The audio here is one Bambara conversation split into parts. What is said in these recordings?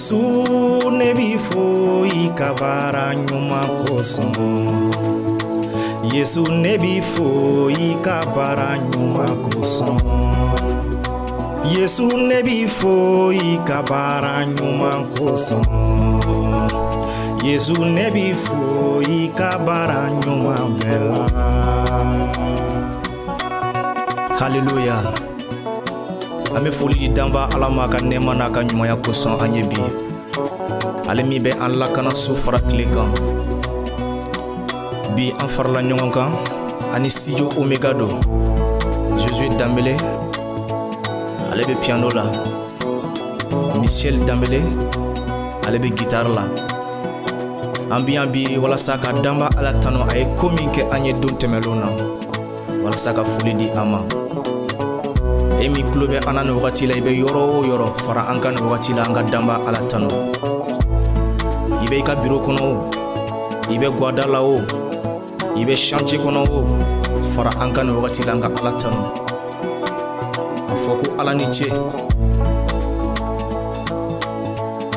Yesu ne b'i fo i ka baara ɲuman kosɔn. Yesu ne b'i fo i ka baara ɲuman kosɔn. Yesu ne b'i fo i ka baara ɲuman kosɔn. Yesu ne b'i fo i ka baara ɲuman bɛɛ la. Hallelujah. An bɛ foli di danba Ala ma ka nɛɛma n'a ka ɲumanya kosɔn an ye bi. Ale min bɛ an lakana su fara tile kan. Bi an farala ɲɔgɔn kan ani studio Omega do. Josué Dambélé ale bɛ piano la. Michel Dambélé ale bɛ guitare la. An bi yan bi walasa ka danba Ala tanu a ye ko min kɛ an ye don tɛmɛlenw na. Walasa ka foli di an ma. E mi kulo bɛ an na nin wagati la, i bɛ yɔrɔ o yɔrɔ fara an ka nin wagati la, an ka danba Ala tanu. I bɛ i ka biro kɔnɔ o, i bɛ guada la o, i bɛ chantier kɔnɔ o, fara an ka nin wagati la, an ka Ala tanu. A fɔ ko Ala ni ce.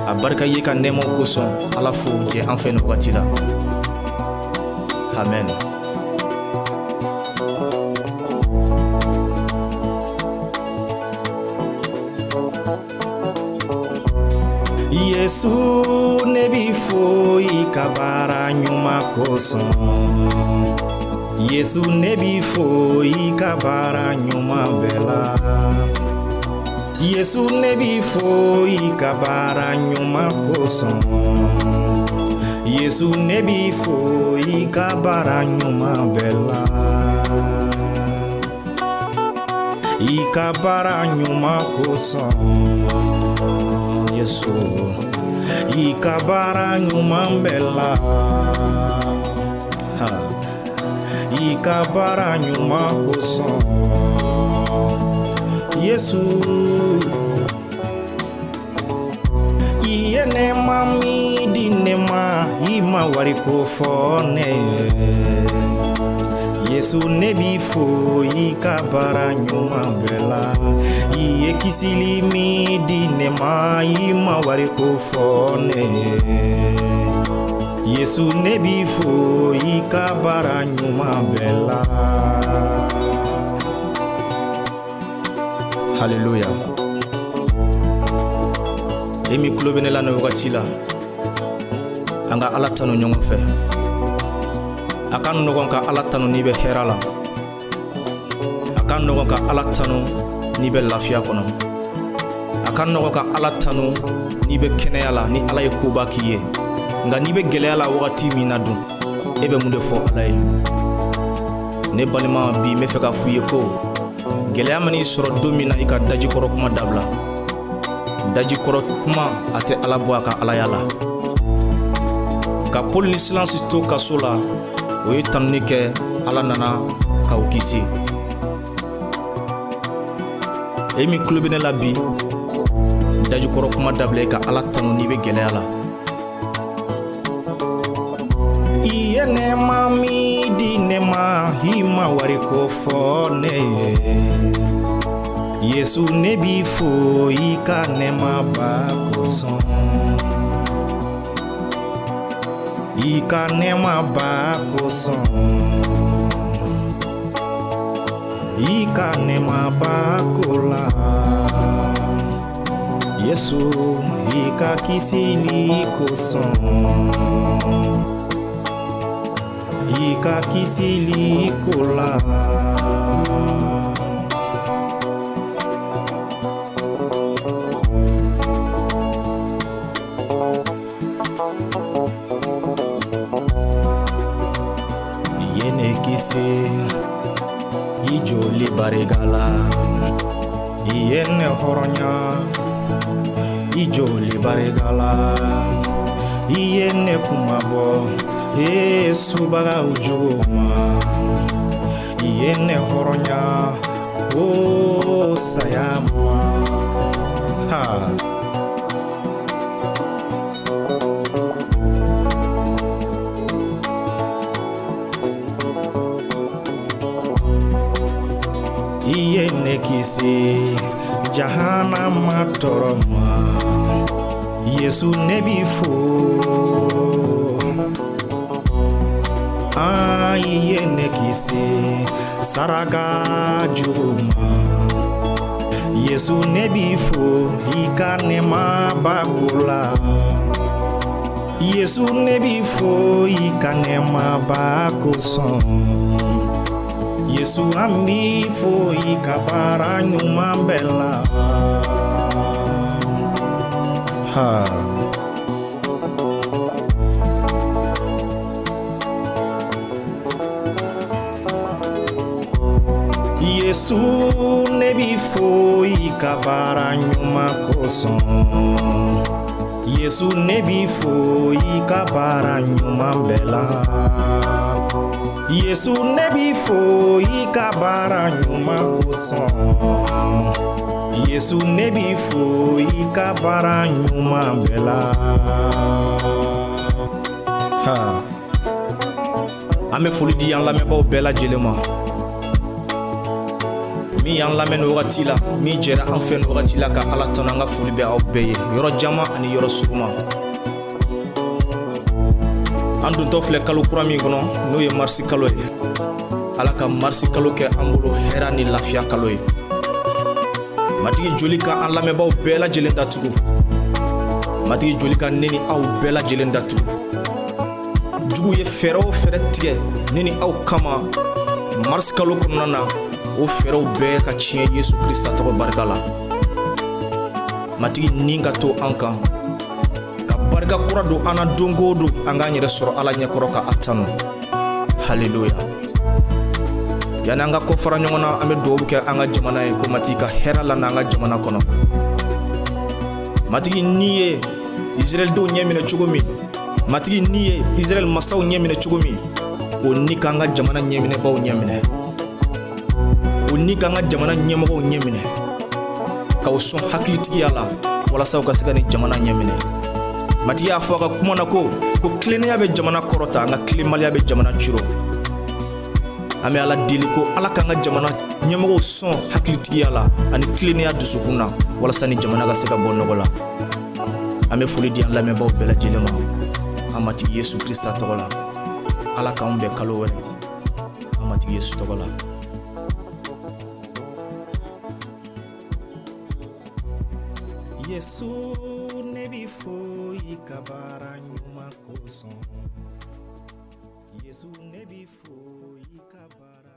A barika ye ka nɛɛmaw kosɔn Ala fo jɛ an fɛ nin wagati la. Amen. Yesu ne b'i fo i ka baara ɲuman kosɔn. Yesu ne b'i fo i ka baara ɲuman bɛɛ la. Yesu ne b'i fo i ka baara ɲuman kosɔn. Yesu ne b'i fo i ka baara ɲuman bɛɛ la. I ka baara ɲuman kosɔn. Yesu i ka baara ɲuman bɛɛ la. I ka baara ɲuman kosɔn. Yesu i ye nɛɛma min di ne ma, i ma wariko fɔ ne ye. Yesu ne b'i fo i ka baara ɲuman bɛɛ la. I ye kisili min di ne ma, i ma wariko fɔ ne ye. Yesu ne b'i fo i ka baara ɲuman bɛɛ la. Hallelujah. E mi kulo bɛ ne la nin wagati la, an ka Ala tanu ɲɔgɔn fɛ. A ka nɔgɔn ka Ala tanu n'i bɛ hɛrɛ la. A ka nɔgɔn ka Ala tanu n'i bɛ lafiya kɔnɔ. A ka nɔgɔn ka Ala tanu n'i bɛ kɛnɛya la, ni Ala ye koba k'i ye. Nka n'i bɛ gɛlɛya la wagati min na dun, e bɛ mun de fɔ Ala ye? Ne balima, bi n bɛ fɛ ka f'i ye ko gɛlɛya man'i sɔrɔ don min na, i ka daji kɔrɔ kuma dabila. Daji kɔrɔ kuma a tɛ Ala bɔ a ka Alaya la. Ka Paul ni Silas to kaso la, o ye tanuni kɛ, Ala nana k'aw kisi. E min tulo bɛ ne la bi, daji kɔrɔ kuma dabila, i ka Ala tanu n'i bɛ gɛlɛya la. I ye nɛɛma min di ne ma, i ma wariko fɔ ne ye. Yesu ne b'i fo i ka nɛɛmaba kosɔn. I ka nɛɛmaba kosɔn. I ka nɛɛmaba ko la. Yesu i ka kisili kosɔn. I ka kisili ko la. Yene kisi i joli barigala. Yene horonya i joli barigala. Yene kumabo subaga ujuma. Yene horonya o sayama. Ha. Yene kisi jahana matoroma. Yesu ne b'i fo, i ye ne kisi saraka jugu ma. Yesu ne b'i fo, i ka nɛɛma b'ako la. Yesu ne b'i fo, i ka nɛɛma b'ako sɔn. Yesu an b'i fo, i ka baara ɲuman bɛɛ la. Yesu ne b'i fo, i ka baara ɲuman kosɔn. Yesu ne b'i fo, i ka baara ɲuman bɛɛ la. Yesu ne b'i fo, i ka baara ɲuman kosɔn. Yesu ne b'i fo, i ka baara ɲuman bɛɛ la. An bɛ foli di an lamɛnbaaw bɛɛ lajɛlen ma. Min y'an lamɛn nin wagati la, min jɛra an fɛ nin wagati la, ka Ala tanu. An ka foli bɛ aw bɛɛ ye, yɔrɔ jama ani yɔrɔ suruma. An dontɔ filɛ kalo kura min kɔnɔ, n'o ye marisi kalo ye. Ala ka marisi kalo kɛ an bolo hɛrɛ ni lafiya kalo ye. Matigi joli ka an lamɛnbaaw bɛɛ lajɛlen datugu. Matigi joli ka ne ni aw bɛɛ lajɛlen datugu. Jugu ye fɛɛrɛ o fɛɛrɛ tigɛ ne ni aw kama marisi kalo kɔnɔna na, o fɛɛrɛw bɛɛ ka tiɲɛ Yesu Krista tɔgɔ barika la. Matigi nin ka to an kan, ka barika kura don an na don o don, an k'an yɛrɛ sɔrɔ Ala ɲɛkɔrɔ ka a tanu. Haleluya. Yani an ka kɔ fara ɲɔgɔn na, an bɛ dugawu kɛ an ka jamana ye, ko Matigi ka hɛrɛ la n'an ka jamana kɔnɔ. Matigi ni ye Israɛl denw ɲɛ minɛ cogo min, Matigi ni ye Israɛl masaw ɲɛ minɛ cogo min, o ni k'an ka jamana ɲɛminɛbaw ɲɛ minɛ. O ni k'an ka jamana ɲɛmɔgɔw ɲɛ minɛ, k'aw sɔn hakilitigiya la, walasa u ka se ka ni jamana ɲɛ minɛ. Matigi y'a fɔ a ka kuma na ko tilennenya bɛ jamana kɔrɔta, nka tilenbaliya bɛ jamana ciro. An bɛ Ala deli ko Ala k'an ka jamana ɲɛmɔgɔw sɔn hakilitigiya la ani tilennenya dusukun na, walasa ni jamana ka se ka bɔ nɔgɔ la. An bɛ foli di an lamɛnbaaw bɛɛ lajɛlen ma, an Matigi Yesu Krista tɔgɔ la. Ala k'anw bɛn kalo wɛrɛ, an Matigi Yesu tɔgɔ la. Yesu ne b'i fo, i ka baara ɲuman kosɔn. Yesu ne b'i fo, i ka baara